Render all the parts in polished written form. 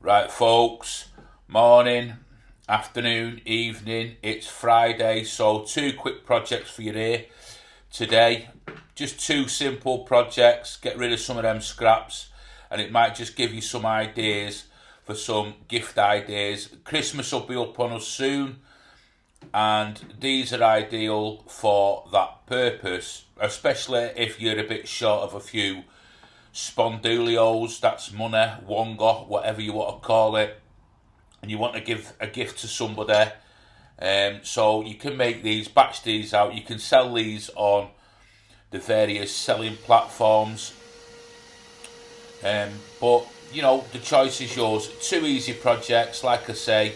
Right, folks, morning, afternoon, evening, it's Friday, so two quick projects for you here today. Just two simple projects, get rid of some of them scraps, and it might just give you some ideas for some gift ideas. Christmas will be up on us soon, and these are ideal for that purpose, especially if you're a bit short of a few spondulios, that's money, wonga, whatever you want to call it, and you want to give a gift to somebody. So you can make these, batch these out, you can sell these on the various selling platforms, but you know, the choice is yours. Two easy projects, like I say,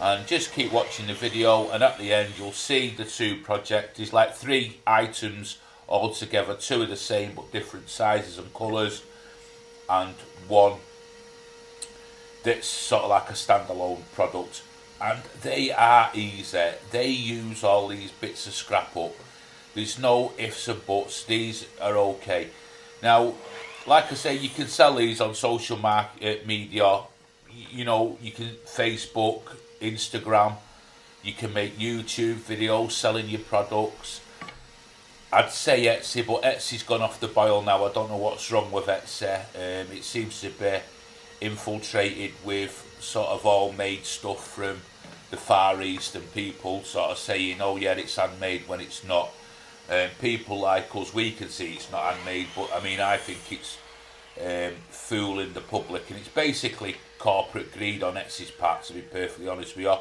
and just keep watching the video, and at the end you'll see the two projects. There's like three items all together, two are the same but different sizes and colours, and one that's sort of like a standalone product. And they are easy, they use all these bits of scrap up, there's no ifs and buts, these are okay. Now, like I say, you can sell these on social media, you know, you can Facebook, Instagram, you can make YouTube videos selling your products. I'd say Etsy, but Etsy's gone off the boil now. I don't know what's wrong with Etsy. It seems to be infiltrated with sort of all made stuff from the Far East, and people sort of saying, oh yeah, it's handmade when it's not. People like us, we can see it's not handmade, but I mean, I think it's fooling the public, and it's basically corporate greed on Etsy's part, to be perfectly honest with you.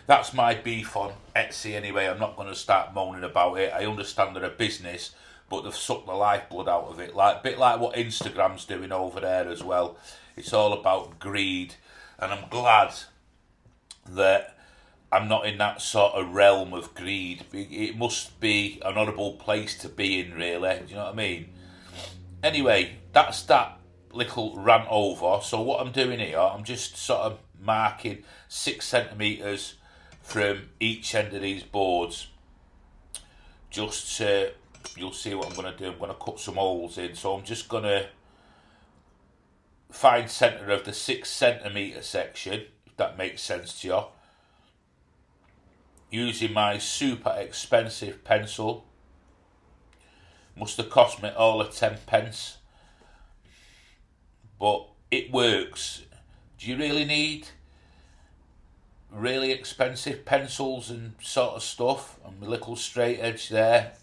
That's my beef on Etsy anyway. I'm not going to start moaning about it. I understand they're a business, but they've sucked the lifeblood out of it. Like, a bit like what Instagram's doing over there as well. It's all about greed. And I'm glad that I'm not in that sort of realm of greed. It must be an honourable place to be in, really. Do you know what I mean? Anyway, that's that little rant over. So what I'm doing here, I'm just sort of marking 6 centimetres from each end of these boards, just to, you'll see what I'm going to do. I'm going to cut some holes in, so I'm just going to find centre of the 6 centimetre section, if that makes sense to you, using my super expensive pencil. Must have cost me all of 10 pence, but it works. Do you really need really expensive pencils and sort of stuff? And my little straight edge there,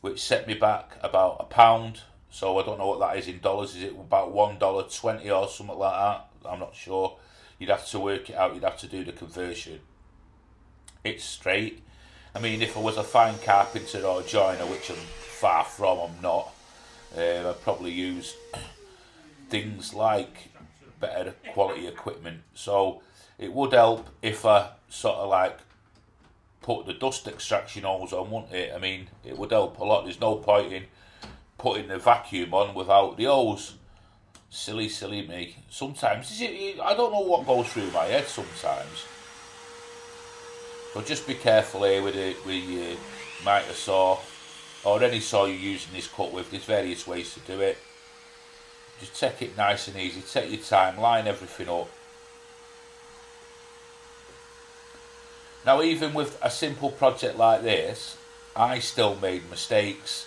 which set me back about £1, so I don't know what that is in dollars. Is it about $1.20 or something like that? I'm not sure. You'd have to work it out, you'd have to do the conversion. It's straight. I mean, if I was a fine carpenter or joiner, which I'm far from, I'm not, I'd probably use things like better quality equipment. So it would help if I sort of like put the dust extraction hose on, wouldn't it? I mean, it would help a lot. There's no point in putting the vacuum on without the hose. Silly me. Sometimes, I don't know what goes through my head sometimes. So just be careful here with it, with your miter saw, or any saw you're using this cut with. There's various ways to do it. Just take it nice and easy, take your time, line everything up. Now, even with a simple project like this, I still made mistakes.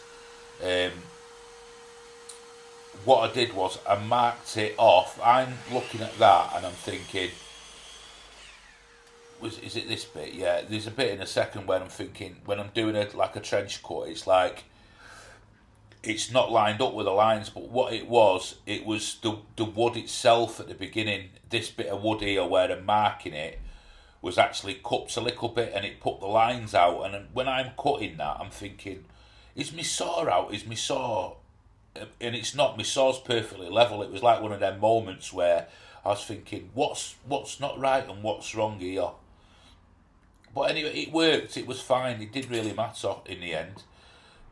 What I did was I marked it off. I'm looking at that and I'm thinking, is it this bit? Yeah, there's a bit in a second when I'm thinking, when I'm doing it like a trench cut, it's like, it's not lined up with the lines, but what it was the wood itself at the beginning. This bit of wood here where I'm marking it was actually cupped a little bit, and it put the lines out. And when I'm cutting that, I'm thinking, is my saw out? Is my saw? And it's not. My saw's perfectly level. It was like one of them moments where I was thinking, what's not right and what's wrong here? But anyway, it worked. It was fine. It didn't really matter in the end.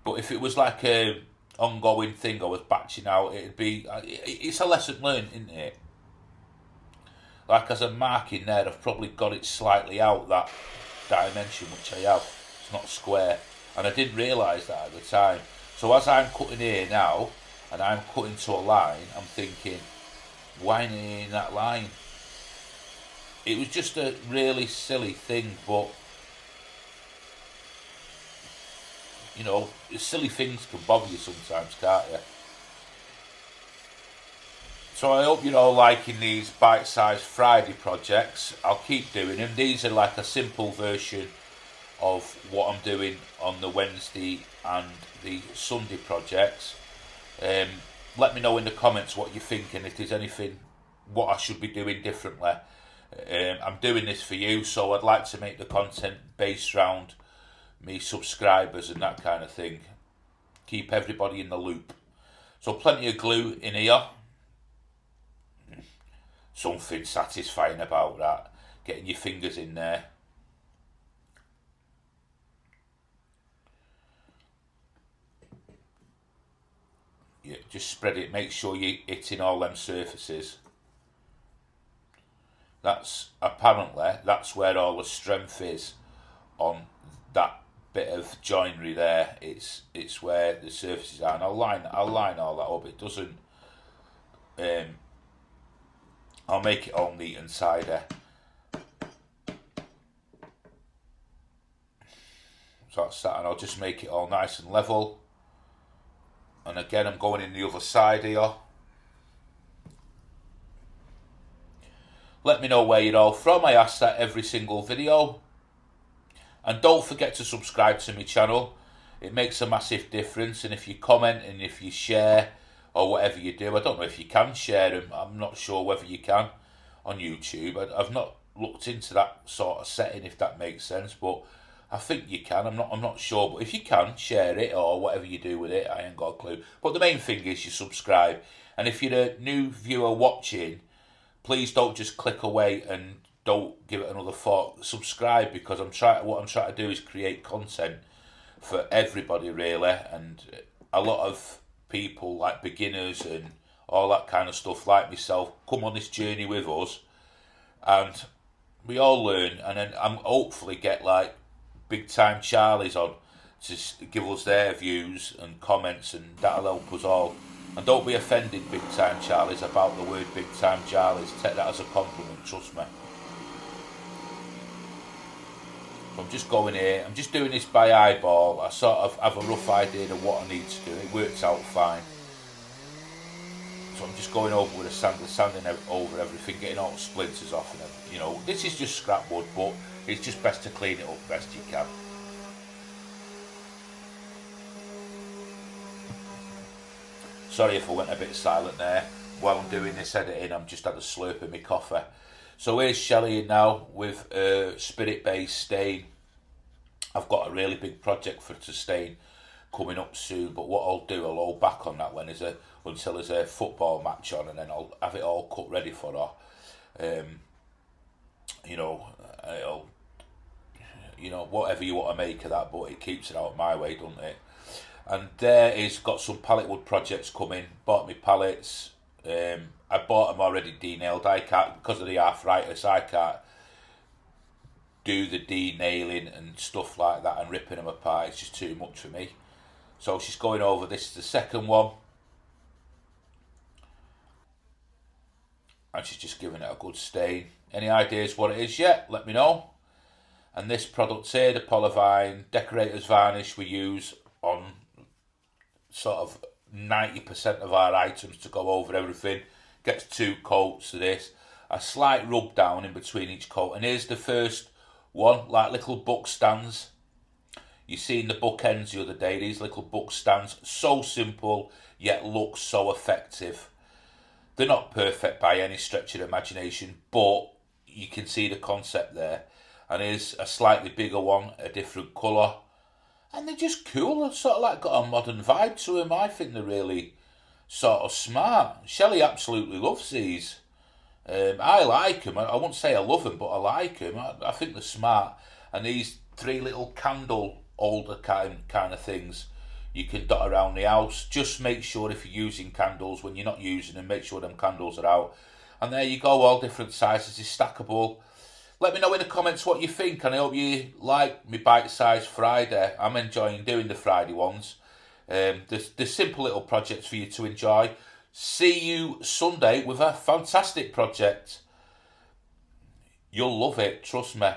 But if it was like a ongoing thing I was batching out, it'd be. It's a lesson learned, isn't it? Like, as I'm marking there, I've probably got it slightly out that dimension, which I have. It's not square, and I didn't realise that at the time. So as I'm cutting here now, and I'm cutting to a line, I'm thinking, why ain't it in that line? it was just a really silly thing, but you know, silly things can bother you sometimes, can't you? So I hope you're all liking these bite-sized Friday projects. I'll keep doing them. These are like a simple version of what I'm doing on the Wednesday and the Sunday projects. Um, Let me know in the comments what you're thinking, if there's anything what I should be doing differently. I'm doing this for you, so I'd like to make the content based around me subscribers and that kind of thing. Keep everybody in the loop. So plenty of glue in here. Something satisfying about that. Getting your fingers in there. Yeah, just spread it. Make sure you're hitting all them surfaces. That's where all the strength is on that bit of joinery there. It's where the surfaces are. And I'll line all that up. It doesn't. I'll make it all neat and tidy. So that's that, and I'll just make it all nice and level. And again, I'm going in the other side here. Let me know where you're all from. I ask that every single video. And don't forget to subscribe to my channel. It makes a massive difference. And if you comment and if you share or whatever you do, I don't know if you can share them. I'm not sure whether you can on YouTube. I've not looked into that sort of setting, if that makes sense. But I think you can. I'm not sure. But if you can, share it or whatever you do with it. I ain't got a clue. But the main thing is you subscribe. And if you're a new viewer watching, please don't just click away and don't give it another thought. Subscribe, because what I'm trying to do is create content for everybody really, and a lot of people like beginners and all that kind of stuff like myself come on this journey with us, and we all learn, and then I'm hopefully get like big time Charlies on to give us their views and comments, and that'll help us all. And don't be offended, big time Charlies, about the word big time Charlies. Take that as a compliment, trust me. So I'm just going here, I'm just doing this by eyeball. I sort of have a rough idea of what I need to do. It works out fine. So I'm just going over with a sander, sanding over everything, getting all the splinters off and everything. You know, this is just scrap wood, but it's just best to clean it up best you can. Sorry if I went a bit silent there. While I'm doing this editing, I'm just had a slurp of my coffee. So here's Shelley now with spirit-based stain. I've got a really big project for to stain coming up soon, but what I'll do, I'll hold back on that until there's a football match on, and then I'll have it all cut ready for her. You know, whatever you want to make of that, but it keeps it out my way, doesn't it? And there is got some pallet wood projects coming. Bought me pallets. I bought them already de-nailed. I can't, because of the arthritis, I can't do the de-nailing and stuff like that and ripping them apart. It's just too much for me. So she's going over. This is the second one, and she's just giving it a good stain. Any ideas what it is yet? Let me know. And this product here, the Polyvine Decorator's Varnish, we use on sort of 90% of our items to go over everything. Gets 2 coats of this, a slight rub down in between each coat. And here's the first one, like little book stands. You seen the bookends the other day, these little book stands, so simple yet look so effective. They're not perfect by any stretch of the imagination, but you can see the concept there. And here's a slightly bigger one, a different colour. And they're just cool. They've sort of like got a modern vibe to them. I think they're really sort of smart. Shelley absolutely loves these. I like them. I won't say I love them, but I like them. I think they're smart. And these 3 little candle holder kind of things you can dot around the house. Just make sure if you're using candles, when you're not using them, make sure them candles are out. And there you go, all different sizes. It's stackable. Let me know in the comments what you think, and I hope you like my bite-sized Friday. I'm enjoying doing the Friday ones. There's simple little projects for you to enjoy. See you Sunday with a fantastic project. You'll love it, trust me.